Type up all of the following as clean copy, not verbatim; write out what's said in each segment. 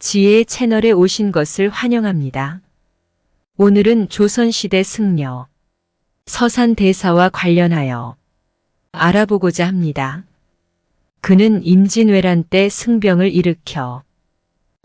지혜의 채널에 오신 것을 환영합니다. 오늘은 조선시대 승려 서산대사와 관련하여 알아보고자 합니다. 그는 임진왜란 때 승병을 일으켜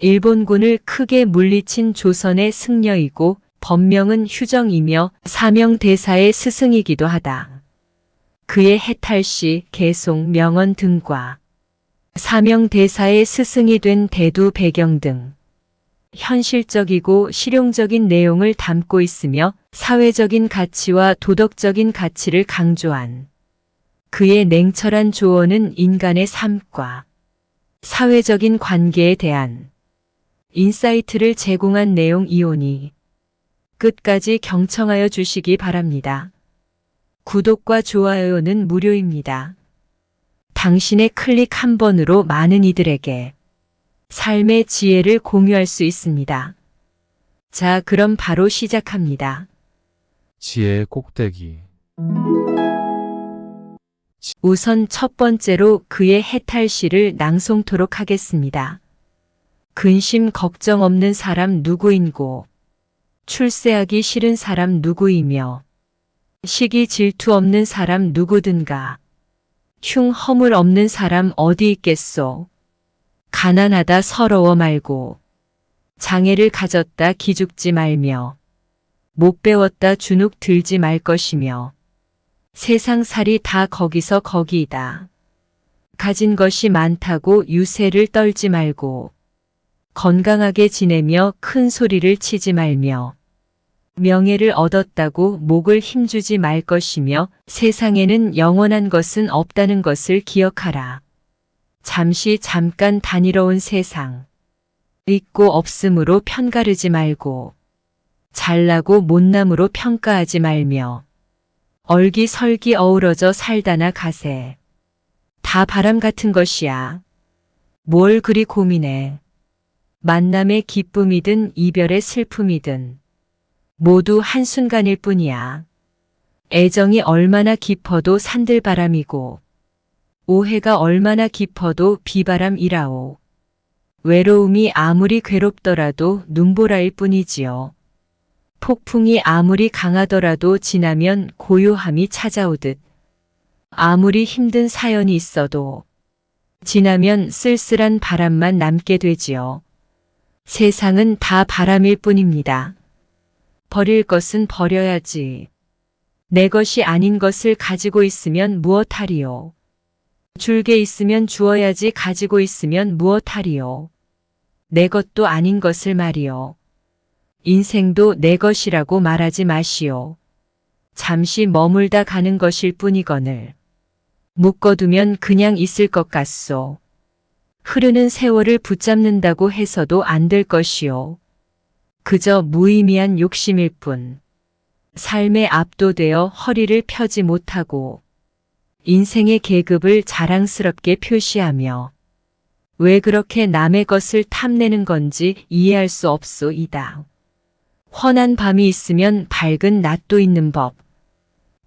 일본군을 크게 물리친 조선의 승려이고 법명은 휴정이며 사명대사의 스승이기도 하다. 그의 해탈시, 개송, 명언 등과 사명대사의 스승이 된 대두 배경 등 현실적이고 실용적인 내용을 담고 있으며 사회적인 가치와 도덕적인 가치를 강조한 그의 냉철한 조언은 인간의 삶과 사회적인 관계에 대한 인사이트를 제공한 내용이오니 끝까지 경청하여 주시기 바랍니다. 구독과 좋아요는 무료입니다. 당신의 클릭 한 번으로 많은 이들에게 삶의 지혜를 공유할 수 있습니다. 자, 그럼 바로 시작합니다. 지혜의 꼭대기. 우선 첫 번째로 그의 해탈시를 낭송토록 하겠습니다. 근심 걱정 없는 사람 누구인고 출세하기 싫은 사람 누구이며 시기 질투 없는 사람 누구든가 흉 허물 없는 사람 어디 있겠소. 가난하다 서러워 말고 장애를 가졌다 기죽지 말며 못 배웠다 주눅 들지 말 것이며 세상살이 다 거기서 거기이다. 가진 것이 많다고 유세를 떨지 말고 건강하게 지내며 큰 소리를 치지 말며 명예를 얻었다고 목을 힘주지 말 것이며 세상에는 영원한 것은 없다는 것을 기억하라. 잠깐 단위로운 세상. 있고 없음으로 편가르지 말고 잘나고 못남으로 평가하지 말며 얼기설기 어우러져 살다나 가세. 다 바람 같은 것이야. 뭘 그리 고민해. 만남의 기쁨이든 이별의 슬픔이든 모두 한순간일 뿐이야. 애정이 얼마나 깊어도 산들바람이고 오해가 얼마나 깊어도 비바람이라오. 외로움이 아무리 괴롭더라도 눈보라일 뿐이지요. 폭풍이 아무리 강하더라도 지나면 고요함이 찾아오듯 아무리 힘든 사연이 있어도 지나면 쓸쓸한 바람만 남게 되지요. 세상은 다 바람일 뿐입니다. 버릴 것은 버려야지. 내 것이 아닌 것을 가지고 있으면 무엇하리요. 줄게 있으면 주어야지. 가지고 있으면 무엇하리요. 내 것도 아닌 것을 말이요. 인생도 내 것이라고 말하지 마시오. 잠시 머물다 가는 것일 뿐이거늘 묶어두면 그냥 있을 것 같소. 흐르는 세월을 붙잡는다고 해서도 안 될 것이요. 그저 무의미한 욕심일 뿐. 삶에 압도되어 허리를 펴지 못하고 인생의 계급을 자랑스럽게 표시하며 왜 그렇게 남의 것을 탐내는 건지 이해할 수 없소이다. 환한 밤이 있으면 밝은 낮도 있는 법.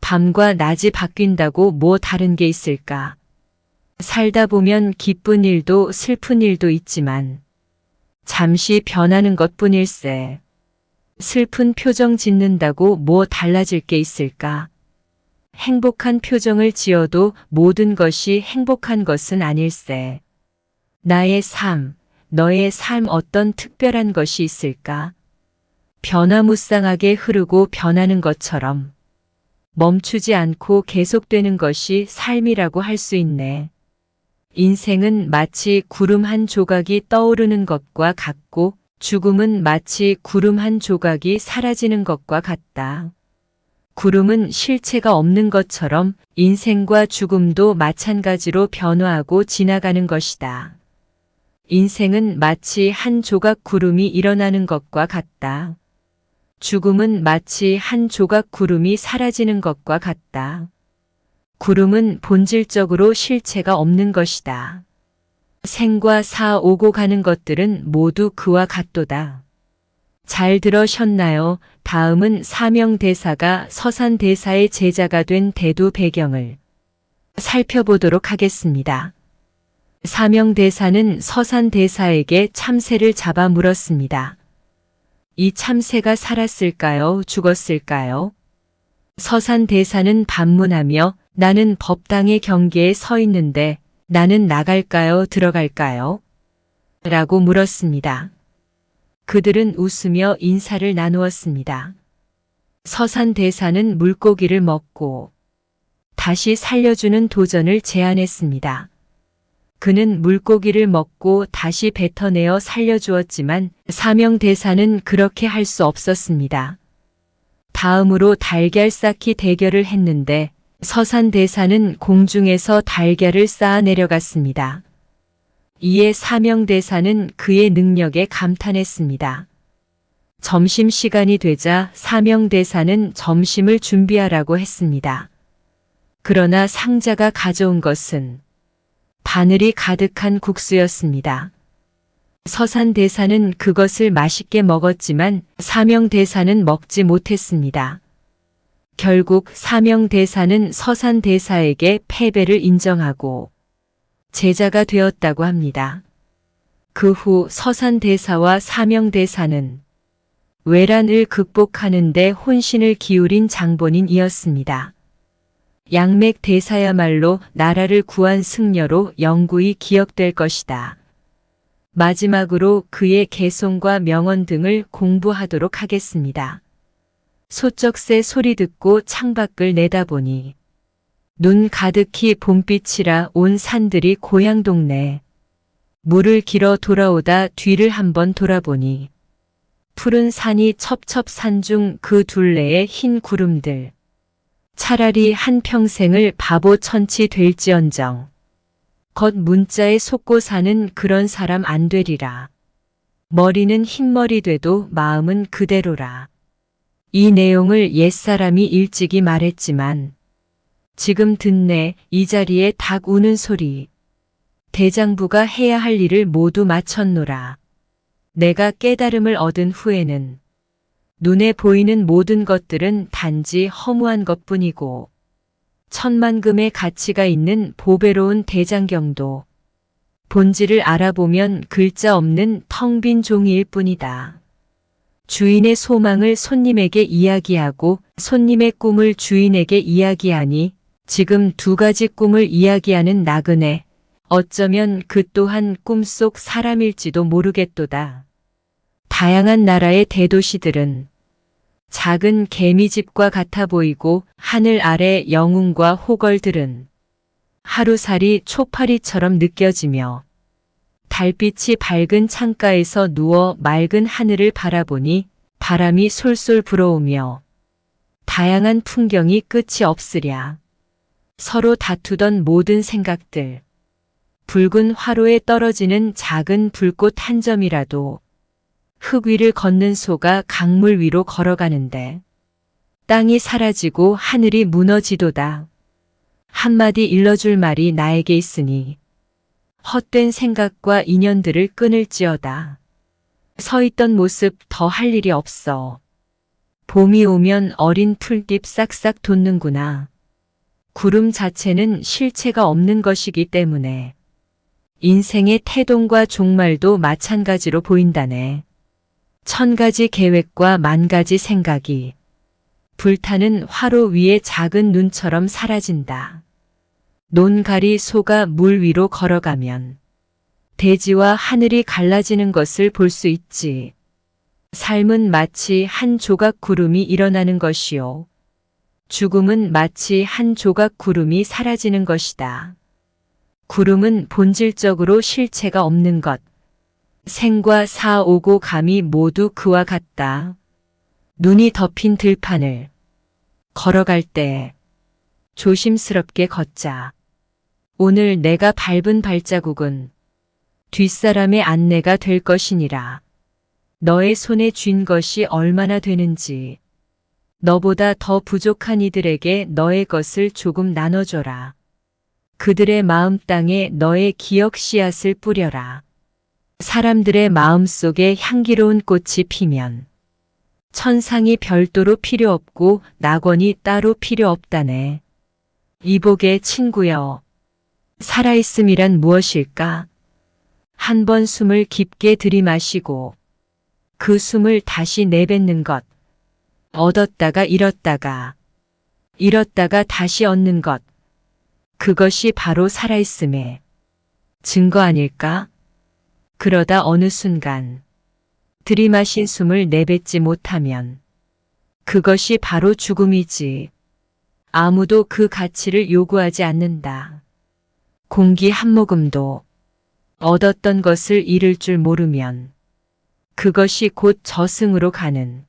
밤과 낮이 바뀐다고 뭐 다른 게 있을까? 살다 보면 기쁜 일도 슬픈 일도 있지만 잠시 변하는 것뿐일세. 슬픈 표정 짓는다고 뭐 달라질 게 있을까? 행복한 표정을 지어도 모든 것이 행복한 것은 아닐세. 나의 삶, 너의 삶 어떤 특별한 것이 있을까? 변화무쌍하게 흐르고 변하는 것처럼 멈추지 않고 계속되는 것이 삶이라고 할 수 있네. 인생은 마치 구름 한 조각이 떠오르는 것과 같고 죽음은 마치 구름 한 조각이 사라지는 것과 같다. 구름은 실체가 없는 것처럼 인생과 죽음도 마찬가지로 변화하고 지나가는 것이다. 인생은 마치 한 조각 구름이 일어나는 것과 같다. 죽음은 마치 한 조각 구름이 사라지는 것과 같다. 구름은 본질적으로 실체가 없는 것이다. 생과 사 오고 가는 것들은 모두 그와 같도다. 잘 들으셨나요? 다음은 사명대사가 서산대사의 제자가 된 대두 배경을 살펴보도록 하겠습니다. 사명대사는 서산대사에게 참새를 잡아 물었습니다. 이 참새가 살았을까요? 죽었을까요? 서산대사는 반문하며 나는 법당의 경계에 서 있는데 나는 나갈까요? 들어갈까요? 라고 물었습니다. 그들은 웃으며 인사를 나누었습니다. 서산대사는 물고기를 먹고 다시 살려주는 도전을 제안했습니다. 그는 물고기를 먹고 다시 뱉어내어 살려주었지만 사명대사는 그렇게 할 수 없었습니다. 다음으로 달걀 쌓기 대결을 했는데 서산대사는 공중에서 달걀을 쌓아 내려갔습니다. 이에 사명대사는 그의 능력에 감탄했습니다. 점심시간이 되자 사명대사는 점심을 준비하라고 했습니다. 그러나 상자가 가져온 것은 바늘이 가득한 국수였습니다. 서산대사는 그것을 맛있게 먹었지만 사명대사는 먹지 못했습니다. 결국 사명대사는 서산대사에게 패배를 인정하고 제자가 되었다고 합니다. 그 후 서산대사와 사명대사는 외란을 극복하는 데 혼신을 기울인 장본인이었습니다. 양맥대사야말로 나라를 구한 승려로 영구히 기억될 것이다. 마지막으로 그의 개송과 명언 등을 공부하도록 하겠습니다. 소쩍새 소리 듣고 창밖을 내다보니 눈 가득히 봄빛이라 온 산들이 고향 동네. 물을 길어 돌아오다 뒤를 한번 돌아보니 푸른 산이 첩첩산 중 그 둘레의 흰 구름들. 차라리 한평생을 바보 천치 될지언정. 겉 문자에 속고 사는 그런 사람 안 되리라. 머리는 흰머리 돼도 마음은 그대로라. 이 내용을 옛사람이 일찍이 말했지만 지금 듣네 이 자리에 닭 우는 소리. 대장부가 해야 할 일을 모두 마쳤노라. 내가 깨달음을 얻은 후에는 눈에 보이는 모든 것들은 단지 허무한 것뿐이고 천만금의 가치가 있는 보배로운 대장경도 본질을 알아보면 글자 없는 텅 빈 종이일 뿐이다. 주인의 소망을 손님에게 이야기하고 손님의 꿈을 주인에게 이야기하니 지금 두 가지 꿈을 이야기하는 나그네. 어쩌면 그 또한 꿈속 사람일지도 모르겠도다. 다양한 나라의 대도시들은 작은 개미집과 같아 보이고 하늘 아래 영웅과 호걸들은 하루살이 초파리처럼 느껴지며 달빛이 밝은 창가에서 누워 맑은 하늘을 바라보니 바람이 솔솔 불어오며 다양한 풍경이 끝이 없으랴. 서로 다투던 모든 생각들. 붉은 화로에 떨어지는 작은 불꽃 한 점이라도 흙 위를 걷는 소가 강물 위로 걸어가는데 땅이 사라지고 하늘이 무너지도다. 한마디 일러줄 말이 나에게 있으니 헛된 생각과 인연들을 끊을지어다. 서 있던 모습 더 할 일이 없어. 봄이 오면 어린 풀잎 싹싹 돋는구나. 구름 자체는 실체가 없는 것이기 때문에 인생의 태동과 종말도 마찬가지로 보인다네. 천 가지 계획과 만 가지 생각이 불타는 화로 위의 작은 눈처럼 사라진다. 논가리 소가 물 위로 걸어가면 대지와 하늘이 갈라지는 것을 볼 수 있지. 삶은 마치 한 조각 구름이 일어나는 것이요. 죽음은 마치 한 조각 구름이 사라지는 것이다. 구름은 본질적으로 실체가 없는 것. 생과 사 오고 감이 모두 그와 같다. 눈이 덮인 들판을 걸어갈 때 조심스럽게 걷자. 오늘 내가 밟은 발자국은 뒷사람의 안내가 될 것이니라. 너의 손에 쥔 것이 얼마나 되는지 너보다 더 부족한 이들에게 너의 것을 조금 나눠줘라. 그들의 마음 땅에 너의 기억 씨앗을 뿌려라. 사람들의 마음 속에 향기로운 꽃이 피면 천상이 별도로 필요 없고 낙원이 따로 필요 없다네. 이복의 친구여. 살아있음이란 무엇일까? 한 번 숨을 깊게 들이마시고 그 숨을 다시 내뱉는 것. 얻었다가 잃었다가 다시 얻는 것. 그것이 바로 살아있음의 증거 아닐까? 그러다 어느 순간 들이마신 숨을 내뱉지 못하면 그것이 바로 죽음이지. 아무도 그 가치를 요구하지 않는다. 공기 한 모금도 얻었던 것을 잃을 줄 모르면 그것이 곧 저승으로 가는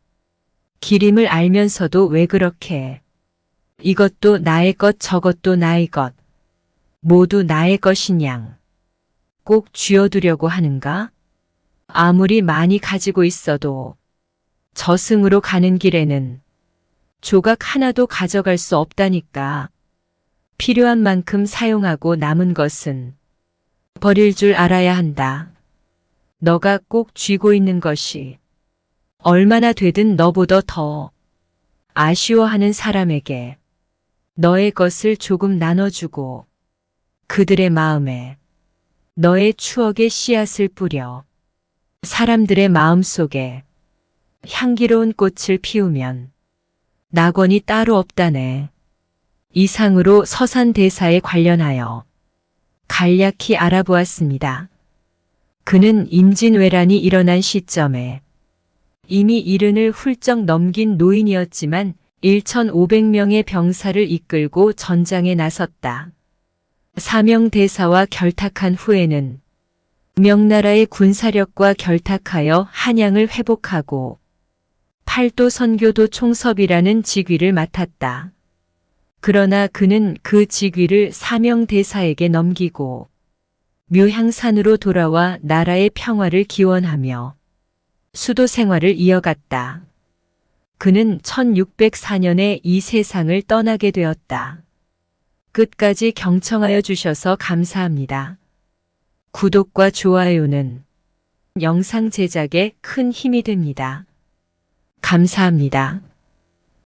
길임을 알면서도 왜 그렇게 이것도 나의 것 저것도 나의 것 모두 나의 것이냥 꼭 쥐어두려고 하는가? 아무리 많이 가지고 있어도 저승으로 가는 길에는 조각 하나도 가져갈 수 없다니까. 필요한 만큼 사용하고 남은 것은 버릴 줄 알아야 한다. 너가 꼭 쥐고 있는 것이 얼마나 되든 너보다 더 아쉬워하는 사람에게 너의 것을 조금 나눠주고 그들의 마음에 너의 추억의 씨앗을 뿌려 사람들의 마음속에 향기로운 꽃을 피우면 낙원이 따로 없다네. 이상으로 서산대사에 관련하여 간략히 알아보았습니다. 그는 임진왜란이 일어난 시점에 이미 70을 훌쩍 넘긴 노인이었지만 1,500명의 병사를 이끌고 전장에 나섰다. 사명대사와 결탁한 후에는 명나라의 군사력과 결탁하여 한양을 회복하고 팔도 선교도 총섭이라는 직위를 맡았다. 그러나 그는 그 직위를 사명대사에게 넘기고 묘향산으로 돌아와 나라의 평화를 기원하며 수도 생활을 이어갔다. 그는 1604년에 이 세상을 떠나게 되었다. 끝까지 경청하여 주셔서 감사합니다. 구독과 좋아요는 영상 제작에 큰 힘이 됩니다. 감사합니다.